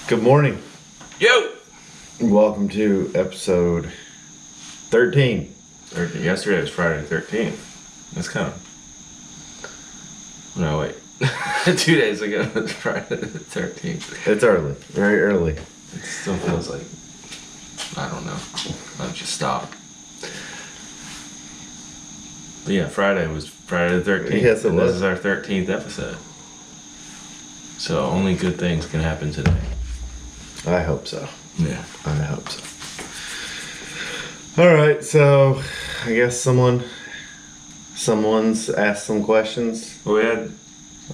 Good morning. Yo! Welcome to episode 13. Yesterday was Friday the 13th. That's kind of... No, wait. 2 days ago it was Friday the 13th. It's early. Very early. It still feels like... I don't know. I'll just stop. But yeah, Friday was Friday the 13th. Yes, it was. This is our 13th episode. So only good things can happen today. I hope so. Yeah. I hope so. Alright, so I guess someone's asked some questions Well, we had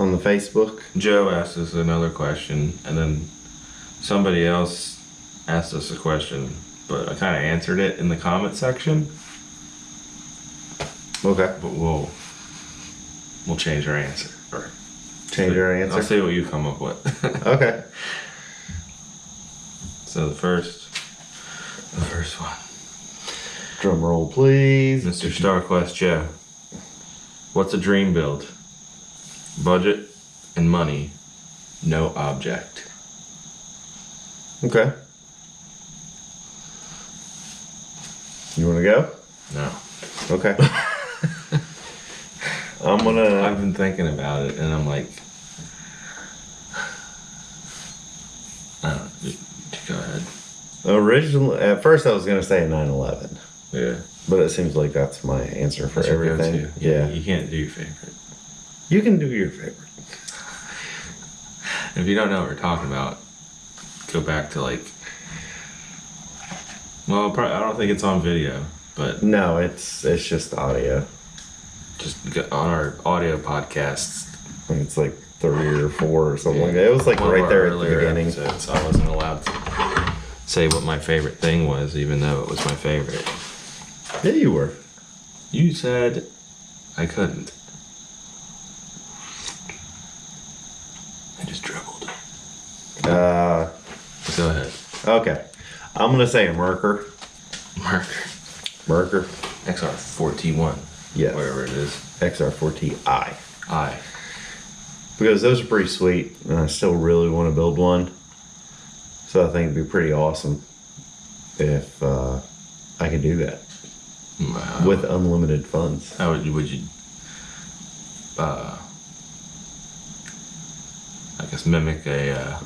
on the Facebook. Joe asked us another question, and then somebody else asked us a question, but I kind of answered it in the comment section. Okay. But we'll change our answer. Or Change our answer? I'll see what you come up with. Okay. So the first one. Drum roll, please. Mr. StarQuest Joe. What's a dream build? Budget and money. No object. Okay. You want to go? No. Okay. I've been thinking about it, and I'm like, go ahead. Originally, at first I was going to say 9/11. Yeah. But it seems like that's my answer for That's your everything. go-to. Yeah. You can't do your favorite. You can do your favorite. If you don't know what we're talking about, go back to I don't think it's on video, but No, it's just audio. just go on our audio podcasts. I think it's like 3 or 4 or something like that. It was like One of right our there at the earlier beginning. episodes, I wasn't allowed to say what my favorite thing was, even though it was my favorite. Yeah, you were. You said I couldn't. I just dribbled. Go ahead. Okay. I'm going to say a Merker. Merker. XR4T1. Yes. Whatever it is. XR4TI. I. Because those are pretty sweet, and I still really want to build one. So I think it'd be pretty awesome if I could do that. With unlimited funds. How would you I guess mimic a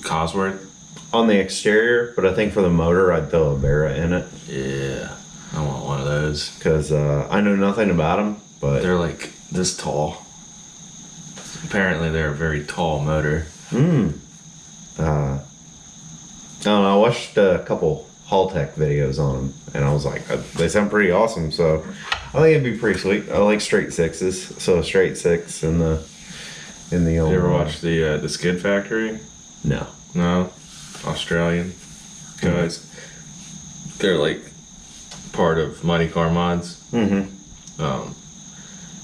Cosworth? On the exterior, but I think for the motor I'd throw a Barra in it. Yeah, I want one of those. Because I know nothing about them, but... They're like this tall. Apparently they're a very tall motor. I don't know, I watched a couple Haltech videos on them, and I was like, they sound pretty awesome, so I think it'd be pretty sweet. I like straight sixes, so a straight six in the old... You ever watch the Skid Factory? No. No? Australian guys. Mm-hmm. They're like part of Mighty Car Mods. Mm-hmm.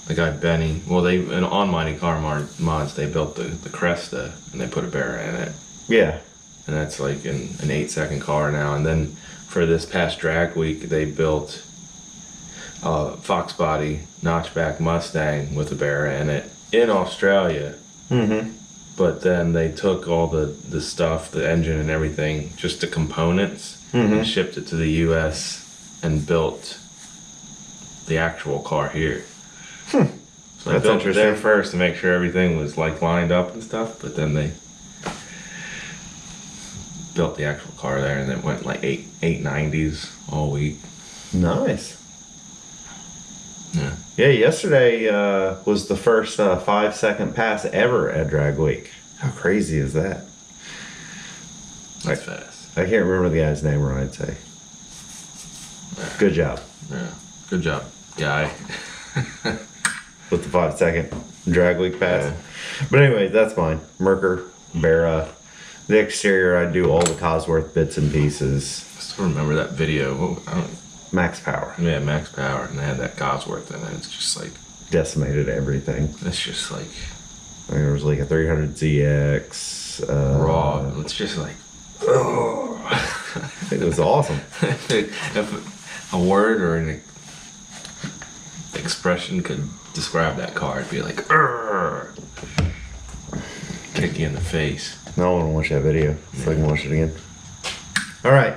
The guy Benny, on Mighty Car Mods, they built the Cresta, and they put a Barra in it. Yeah. And that's like an 8-second car now. And then for this past drag week, they built a Fox body notchback Mustang with a Barra in it in Australia. Mm-hmm. But then they took all the stuff, the engine and everything, just the components, and shipped it to the U.S. and built the actual car here. So they That's built it there interesting. first to make sure everything was lined up and stuff, but then they built the actual car there, and it went like 890s all week. Nice. Yeah. Yeah, yesterday was the first 5-second pass ever at Drag Week. How crazy is that? That's fast. I can't remember the guy's name, or I'd say. Good job. Yeah. Good job, guy. With the 5-second Drag Week pass. Yeah. But anyway, that's mine. Merker, Barra. The exterior, I'd do all the Cosworth bits and pieces. I still remember that video. Max power. Yeah, Max Power, and they had that Cosworth in it. It's just like... Decimated everything. It's just like... I mean, there was like a 300ZX. raw. It's just like... It was awesome. If a word or an expression could describe that car, it'd be like... Kick you in the face. I want to watch that video so I can watch it again. All right,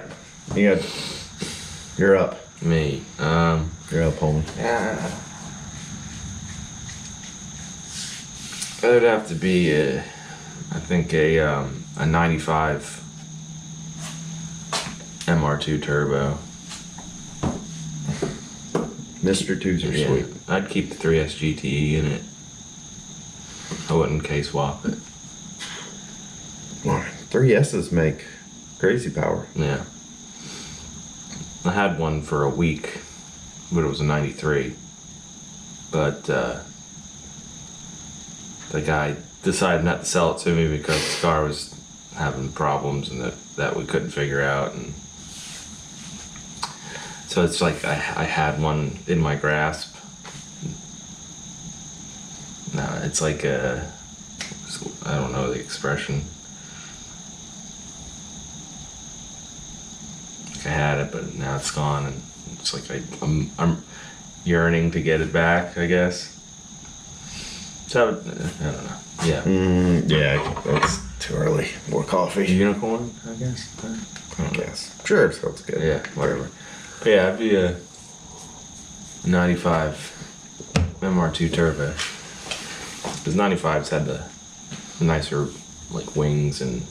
you're up. Me. You're up, homie. Yeah. It would have to be I think a 95 MR2 turbo. Mr. Twos are Yeah, sweet. I'd keep the 3S GTE in it. I wouldn't K-swap it. 3S's make crazy power. Yeah. I had one for a week, but it was a 93. But the guy decided not to sell it to me because the car was having problems and that we couldn't figure out. And so it's like I had one in my grasp. No, it's like I don't know the expression. I had it, but now it's gone, and it's like I'm yearning to get it back, I guess. So I don't know. Yeah. Yeah, that's too early. More coffee. Unicorn, I guess. I guess. Sure, it sounds good. Yeah, whatever. But yeah, it'd be a 95 MR2 turbo. Because 95s had the nicer like wings and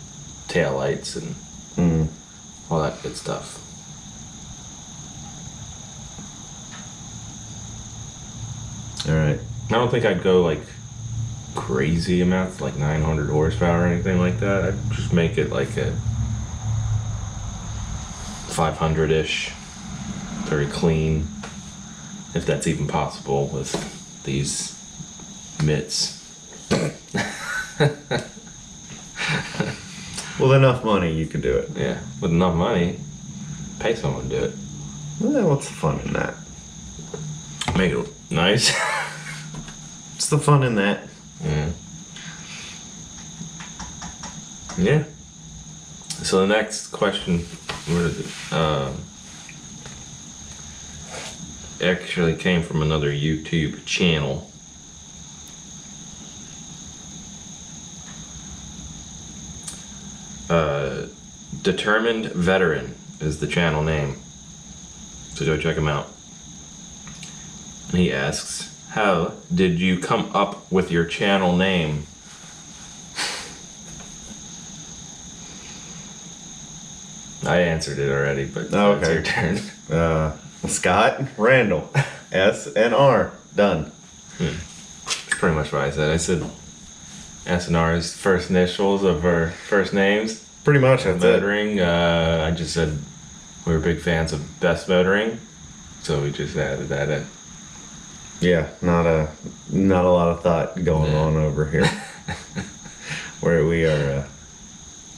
tail lights and all that good stuff. All right. I don't think I'd go like crazy amounts, like 900 horsepower or anything like that. I'd just make it like a 500-ish, very clean, if that's even possible with these mitts. With enough money, you can do it. Yeah, with enough money, pay someone to do it. Well, what's the fun in that? Make it nice. What's the fun in that? Yeah. Yeah. So the next question, where is it? Actually came from another YouTube channel. Determined Veteran is the channel name. So go check him out. And he asks, how did you come up with your channel name? I answered it already, but it's your turn. Scott Randall. S&R. Done. That's pretty much what I said. I said S&R is first initials of our first names. Pretty much, that's it. Motoring. I just said we were big fans of Best Motoring, so we just added that in. Yeah, not a lot of thought going on over here. Where we are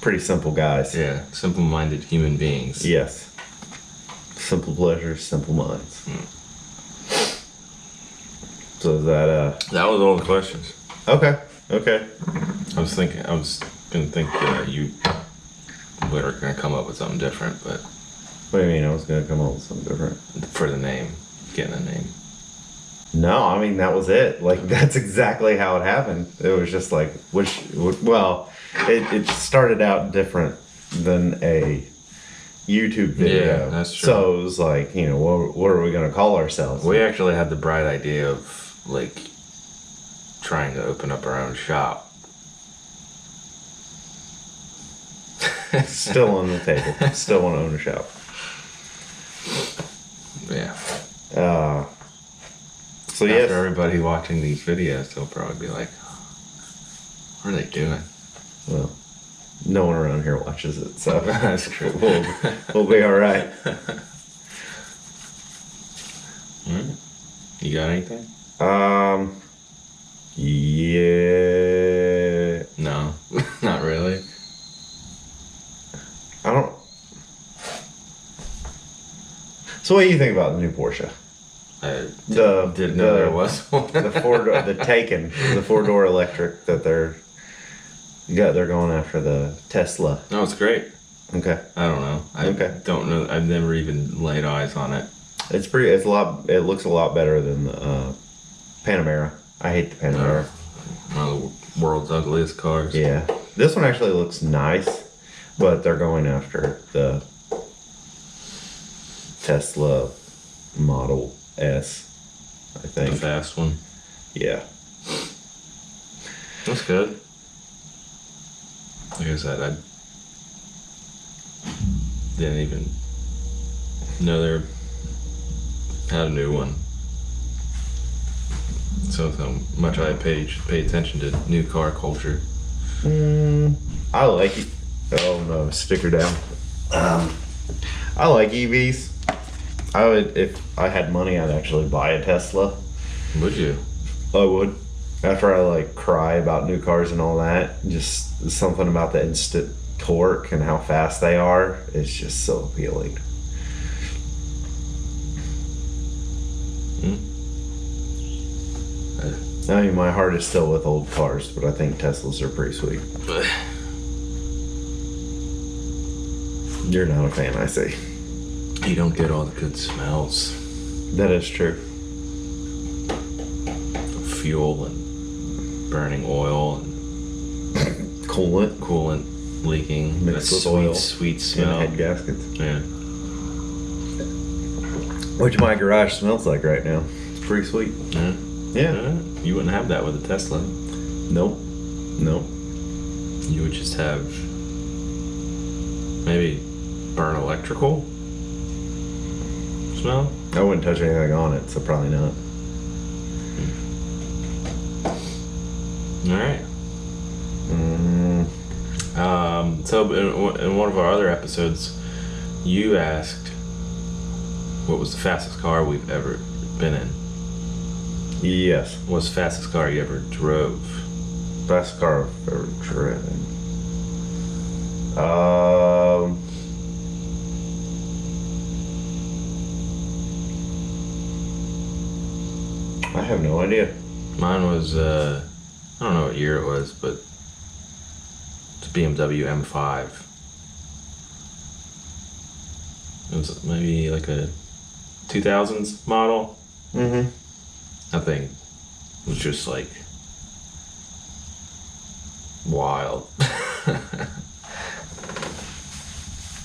pretty simple guys. Yeah, simple-minded human beings. Yes. Simple pleasures, simple minds. So is that That was all the questions. Okay. I was gonna think you were gonna come up with something different, but What do you mean? I was gonna come up with something different. for the name, getting a name. No, I mean that was it. Like that's exactly how it happened. It was just like it started out different than a YouTube video. Yeah, that's true. So it was like, what are we gonna call ourselves? We actually had the bright idea of like trying to open up our own shop. Still on the table. Still want to own a shop. Yeah. So After yes. everybody watching these videos, they'll probably be like, what are they doing? Well, no one around here watches it, so That's true. we'll be all right. You got anything? Yeah. No, not really. I don't. So what do you think about the new Porsche? I didn't know there was one. The four-door electric that they're going after the Tesla. No, it's great. Okay. I don't know. I don't know. I've never even laid eyes on it. It looks a lot better than the Panamera. I hate the Panamera. One of the world's ugliest cars. Yeah. This one actually looks nice, but they're going after the Tesla Model S, I The think. fast one. Yeah. That's good. Like I said, I didn't even know they had a new one. So how much I pay attention to new car culture. I like it. Oh no, sticker down. I like EVs. I would, if I had money, I'd actually buy a Tesla. Would you? I would. After I like cry about new cars and all that, just something about the instant torque and how fast they are is just so appealing. I mean, my heart is still with old cars, but I think Teslas are pretty sweet. You're not a fan, I see. You don't get all the good smells. That is true. Fuel and burning oil and Coolant leaking. mixed That with sweet, oil sweet and smell. head gaskets. Yeah. Which my garage smells like right now. It's pretty sweet. Yeah. Yeah. You wouldn't have that with a Tesla. Nope. You would just have maybe burn electrical smell. I wouldn't touch anything on it, so probably not. All right. So in one of our other episodes, you asked what was the fastest car we've ever been in. Yes. What's the fastest car you ever drove? Best car I've ever driven. I have no idea. Mine was I don't know what year it was, but it's a BMW M5. It was maybe like a 2000s model. Mm-hmm. That thing was just like wild.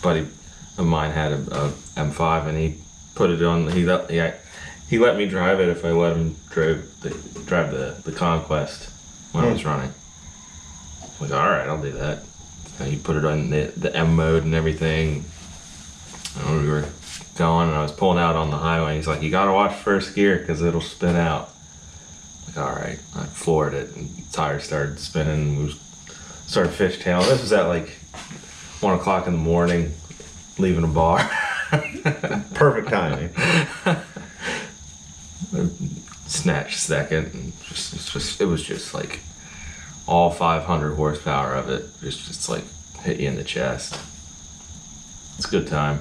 Buddy of mine had a M5 and he put it on. He let me drive it if I let him drive the Conquest when I was running. I was like, all right, I'll do that. And he put it on the M mode and everything. And we were going, and I was pulling out on the highway. He's like, "You gotta watch first gear because it'll spin out." I'm like, all right. I floored it, and the tires started spinning. And we started fishtailing. This was at like 1 o'clock in the morning, leaving a bar. Perfect timing. Snatched second, and it was just like all 500 horsepower of it just like hit you in the chest. It's a good time.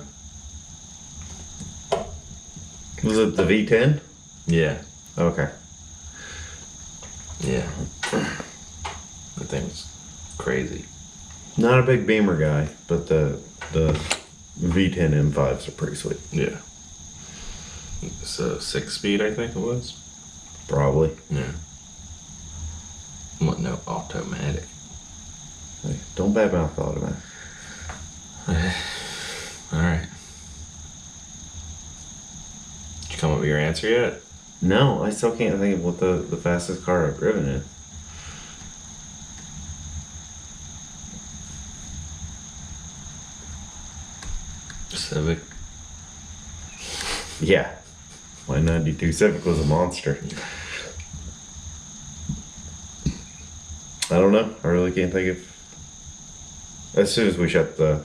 Was it the V10? Yeah, Okay. yeah. The thing was crazy. Not a big Beamer guy, but the V10 M5s are pretty sweet. Yeah. So 6-speed, I think it was. Probably. Yeah. What? No, automatic. Hey, don't badmouth automatic. All right. Did you come up with your answer yet? No, I still can't think of what the fastest car I've driven is. Civic. Yeah. My 92 Civic was a monster. I don't know. I really can't think of. As soon as we shut the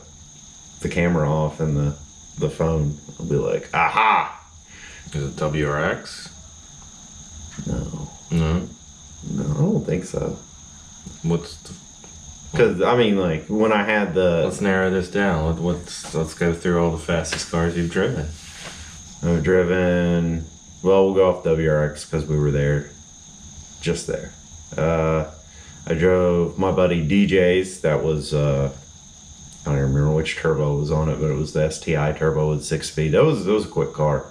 camera off and the phone, I'll be like, aha! Is it WRX? No. No. No, I don't think so. What's the, Because, I mean, like, when I had let's narrow this down. Let's go through all the fastest cars you've driven. I've driven, well, we'll go off WRX because we were there, just there. I drove my buddy DJ's, that was, I don't even remember which turbo was on it, but it was the STI turbo with 6 speed. That was a quick car.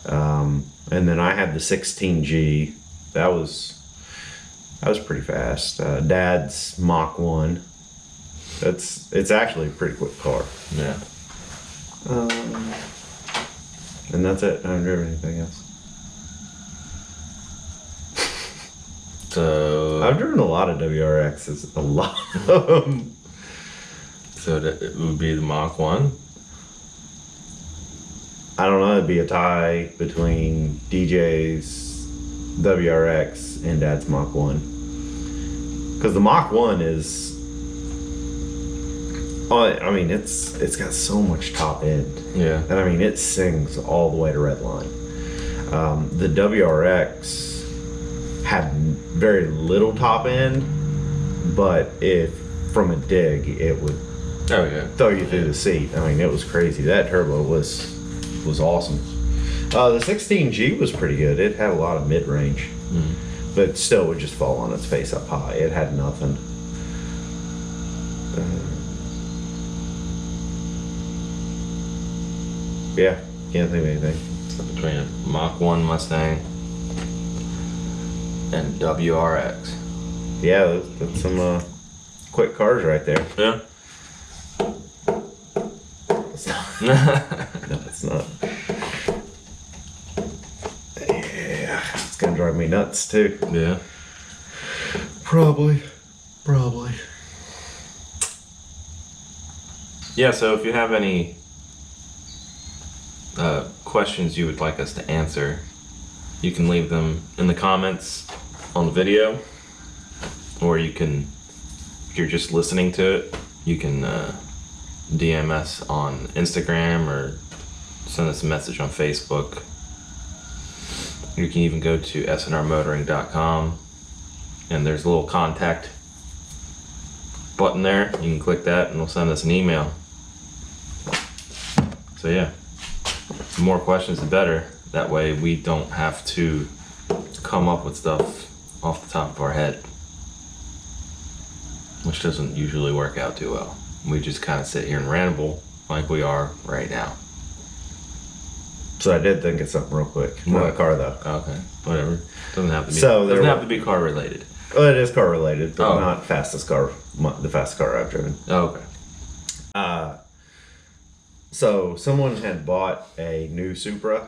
And then I had the 16G. That was That was pretty fast. Dad's Mach 1. It's actually a pretty quick car. Yeah. And that's it. I haven't driven anything else. So I've driven a lot of WRXs. A lot of them. So that it would be the Mach 1? I don't know. It'd be a tie between DJ's WRX and Dad's Mach 1. Because the Mach 1 is... Oh, I mean, it's got so much top end. Yeah. And I mean, it sings all the way to Redline. The WRX had very little top end, but if from a dig, it would throw you through the seat. I mean, it was crazy. That turbo was awesome. The 16G was pretty good. It had a lot of mid range, but still would just fall on its face up high. It had nothing. Yeah, can't think of anything. So between a Mach 1 Mustang and WRX. Yeah, that's some quick cars right there. Yeah. No, it's not. Yeah, it's gonna drive me nuts too. Yeah. Probably. Yeah, so if you have any questions you would like us to answer, you can leave them in the comments on the video, or you can, if you're just listening to it, you can DM us on Instagram or send us a message on Facebook. You can even go to sandrmotoring.com, and there's a little contact button there. You can click that and it'll send us an email. So yeah, the more questions the better. That way we don't have to come up with stuff off the top of our head, which doesn't usually work out too well. We just kind of sit here and ramble like we are right now. So I did think of something real quick. Not a car though. Okay, whatever. Doesn't have to be. So doesn't have to be car related. Well, it is car related, but Oh. not the fastest car I've driven. Oh, okay. So someone had bought a new Supra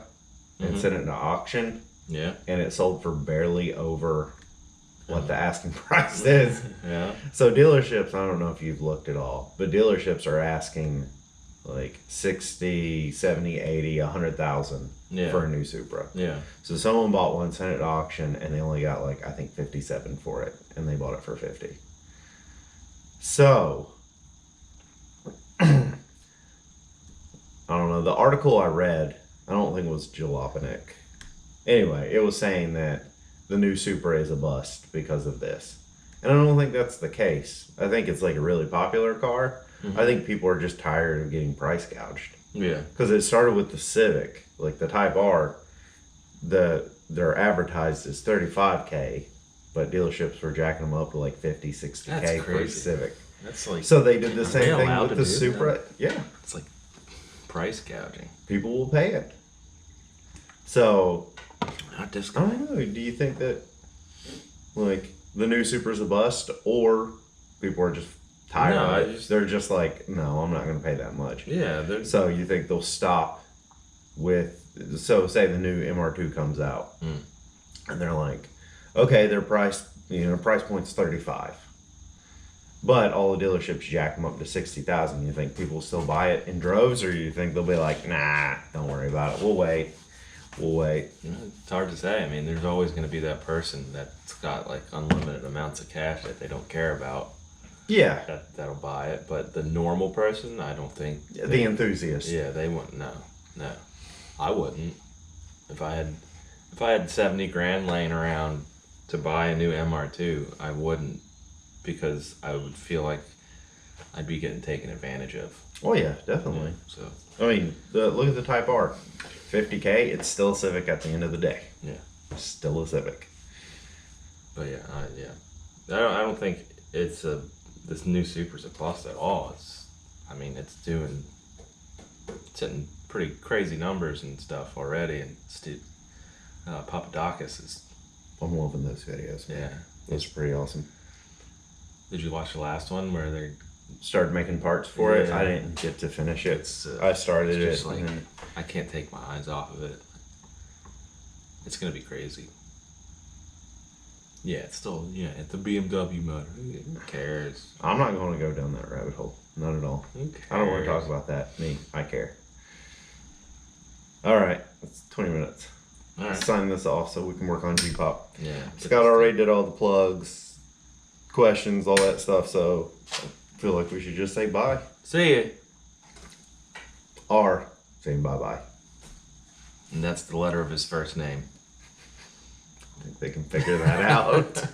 and sent it to auction, Yeah. and it sold for barely over what the asking price is. Yeah. So dealerships, I don't know if you've looked at all, but dealerships are asking like 60, 70, 80, 100,000 Yeah. for a new Supra. Yeah. So someone bought one, sent it to auction, and they only got like, I think 57 for it, and they bought it for 50. So I don't know. The article I read, I don't think it was Jalopnik. Anyway, it was saying that the new Supra is a bust because of this. And I don't think that's the case. I think it's like a really popular car. I think people are just tired of getting price gouged. Yeah. Because it started with the Civic, like the Type R. They're advertised as 35K, but dealerships were jacking them up to like 50, 60K That's for a crazy. Civic. That's like, So they did the Are same they thing allowed with to the do Supra. that? Yeah. it's like price gouging. People will pay it. So Not I discount. don't know. Do you think that like the new Supra's a bust, or people are just tired No, of it? I just- They're just like, no, I'm not going to pay that much. Yeah. They're, So you think they'll stop with? So say the new MR2 comes out, and they're like, okay, their price point's 35. But all the dealerships jack them up to 60,000. You think people will still buy it in droves, or you think they'll be like, nah, don't worry about it. We'll wait. It's hard to say. I mean, there's always going to be that person that's got like unlimited amounts of cash that they don't care about. Yeah, That'll buy it. But the normal person, I don't think. the enthusiast. Yeah, they wouldn't. No. I wouldn't. If I had 70 grand laying around to buy a new MR2, I wouldn't, because I would feel like I'd be getting taken advantage of. Oh yeah, definitely. So I mean, look at the Type R, 50K. It's still a Civic at the end of the day. yeah, Still a Civic. but yeah, I don't think this new Supra's a bust at all. It's hitting pretty crazy numbers and stuff already, and Papadakis is I'm loving those videos. Yeah. Those are pretty awesome. Did you watch the last one where they started making parts for it? Yeah. I didn't get to finish it. I started it's just it. like And I can't take my eyes off of it. It's gonna be crazy. Yeah, it's still it's a BMW motor. Who cares? I'm not going to go down that rabbit hole. Not at all. Who cares? I don't want to talk about that. I care. All right, it's 20 minutes. All right. Let's sign this off so we can work on G-pop. Yeah. Scott already did all the plugs, questions, all that stuff. So I feel like we should just say bye. See ya. Or saying bye-bye. And that's the letter of his first name. I think they can figure that out.